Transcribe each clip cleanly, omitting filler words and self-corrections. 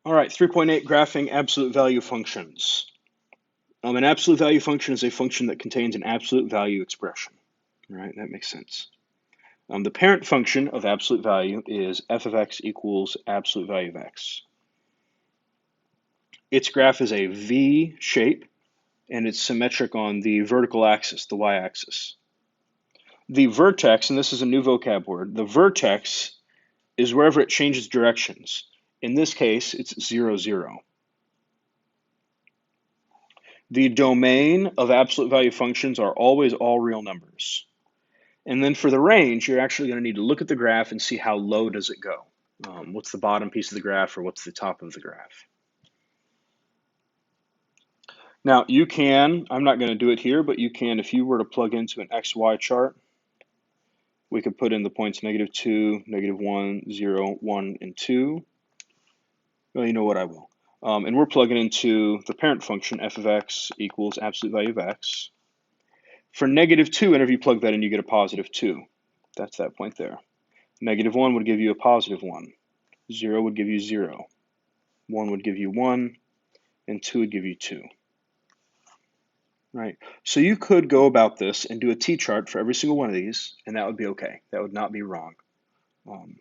All right, 3.8, graphing absolute value functions. An absolute value function is a function that contains an absolute value expression. All right, that makes sense. The parent function of absolute value is f of x equals absolute value of x. Its graph is a V shape, and it's symmetric on the vertical axis, the y-axis. The vertex, and this is a new vocab word, the vertex is wherever it changes directions. In this case, it's 0, 0. The domain of absolute value functions are always all real numbers. And then for the range, you're actually going to need to look at the graph and see how low does it go. What's the bottom piece of the graph or what's the top of the graph? Now you can, I'm not going to do it here, but you can, if you were to plug into an XY chart, we could put in the points -2, -1, 0, 1, and 2. Well, you know what, I will. And we're plugging into the parent function, f of x equals absolute value of x. For -2, whenever you plug that in, you get a +2. That's that point there. -1 would give you a +1. 0 would give you 0. 1 would give you 1. And 2 would give you 2. Right? So you could go about this and do a t-chart for every single one of these, and that would be okay. That would not be wrong.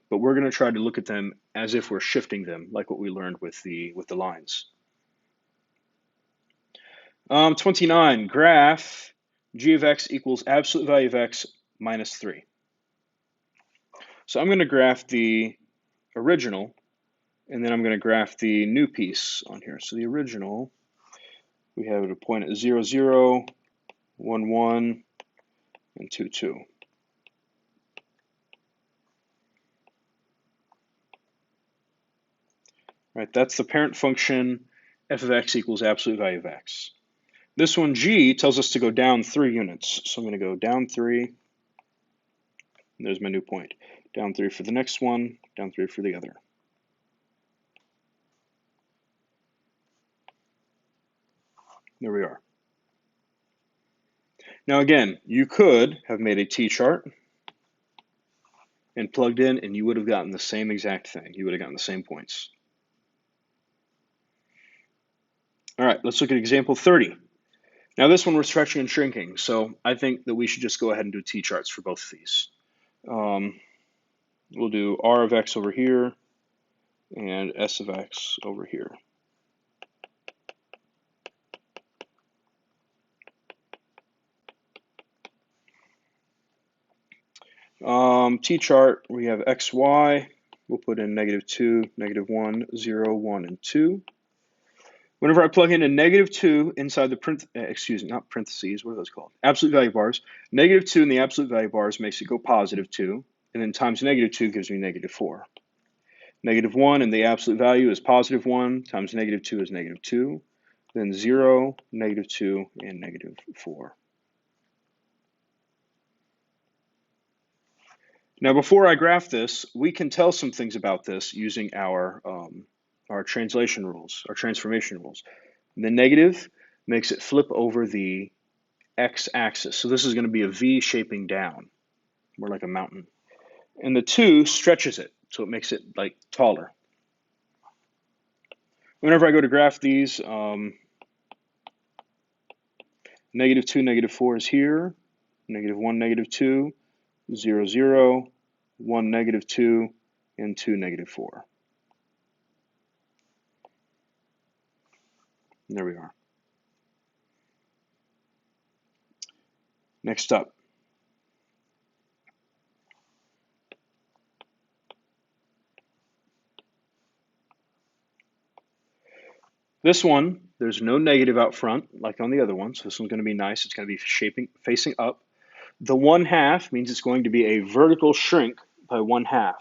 But we're going to try to look at them as if we're shifting them, like what we learned with the lines. 29, graph g of x equals absolute value of x minus 3. So I'm going to graph the original, and then I'm going to graph the new piece on here. So the original, we have a point at 0, 0, 1, 1, and 2, 2. Right, that's the parent function, f of x equals absolute value of x. This one, g, tells us to go down 3 units. So I'm going to go down 3, and there's my new point. Down 3 for the next one, down 3 for the other. There we are. Now again, you could have made a t-chart and plugged in, and you would have gotten the same exact thing. You would have gotten the same points. All right, let's look at example 30. Now this one we're stretching and shrinking, so I think that we should just go ahead and do t-charts for both of these. We'll do r of x over here and s of x over here. T-chart, we have xy. We'll put in -2, -1, 0, 1, and 2. Whenever I plug in a -2 inside the not parentheses, what are those called? Absolute value bars. -2 in the absolute value bars makes it go +2, and then times -2 gives me -4. -1 in the absolute value is +1, times -2 is -2, then 0, -2, and -4. Now, before I graph this, we can tell some things about this using our translation rules, our transformation rules. The negative makes it flip over the x-axis. So this is going to be a V shaping down, more like a mountain. And the 2 stretches it, so it makes it like taller. Whenever I go to graph these, -2, -4 is here, -1, -2, 0, 0, 1, -2, and 2, -4. And there we are. Next up. This one, there's no negative out front like on the other one, so this one's going to be nice. It's going to be facing up. The 1/2 means it's going to be a vertical shrink by 1/2.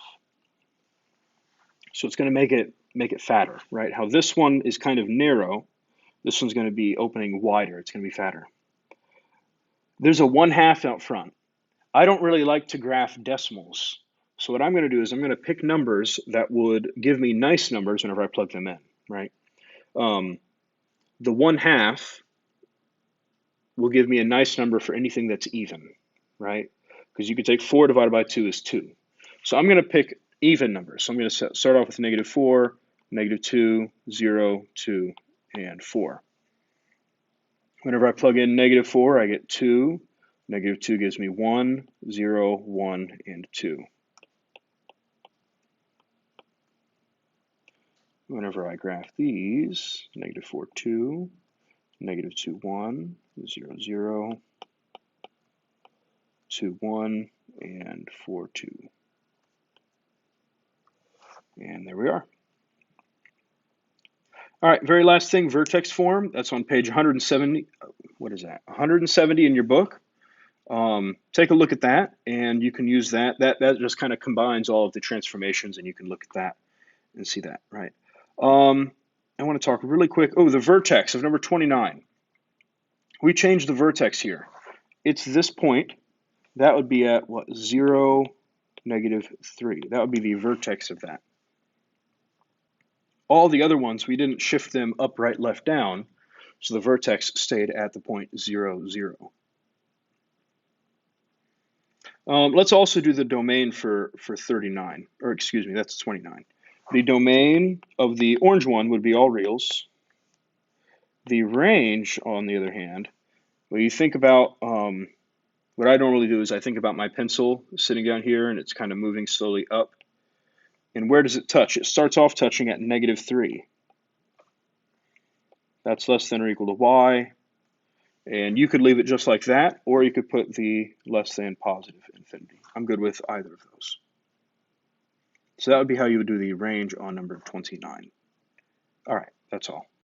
So it's going to make it fatter, right? How this one is kind of narrow, this one's going to be opening wider. It's going to be fatter. There's a 1/2 out front. I don't really like to graph decimals. So what I'm going to do is I'm going to pick numbers that would give me nice numbers whenever I plug them in, right? The 1/2 will give me a nice number for anything that's even, right? Because you could take 4 divided by 2 is 2. So I'm going to pick even numbers. So I'm going to start off with -4, negative 2, 0, 2, and 4. Whenever I plug in negative 4, I get 2. Negative 2 gives me 1, 0, 1, and 2. Whenever I graph these, negative 4, 2, negative 2, 1, 0, 0, 2, 1, and 4, 2. And there we are. All right, very last thing, vertex form. That's on page 170. What is that? 170 in your book. Take a look at that, and you can use that. That just kind of combines all of the transformations, and you can look at that and see that, right? I want to talk really quick. Oh, the vertex of number 29. We changed the vertex here. It's this point. That would be at what? 0, negative 3. That would be the vertex of that. All the other ones, we didn't shift them up, right, left, down, so the vertex stayed at the point 0, 0. Let's also do the domain for 39, or excuse me, that's 29. The domain of the orange one would be all reals. The range, on the other hand, when you think about, what I normally do is I think about my pencil sitting down here and it's kind of moving slowly up. And where does it touch? It starts off touching at negative 3. That's less than or equal to y. And you could leave it just like that, or you could put the less than positive infinity. I'm good with either of those. So that would be how you would do the range on number 29. All right, that's all.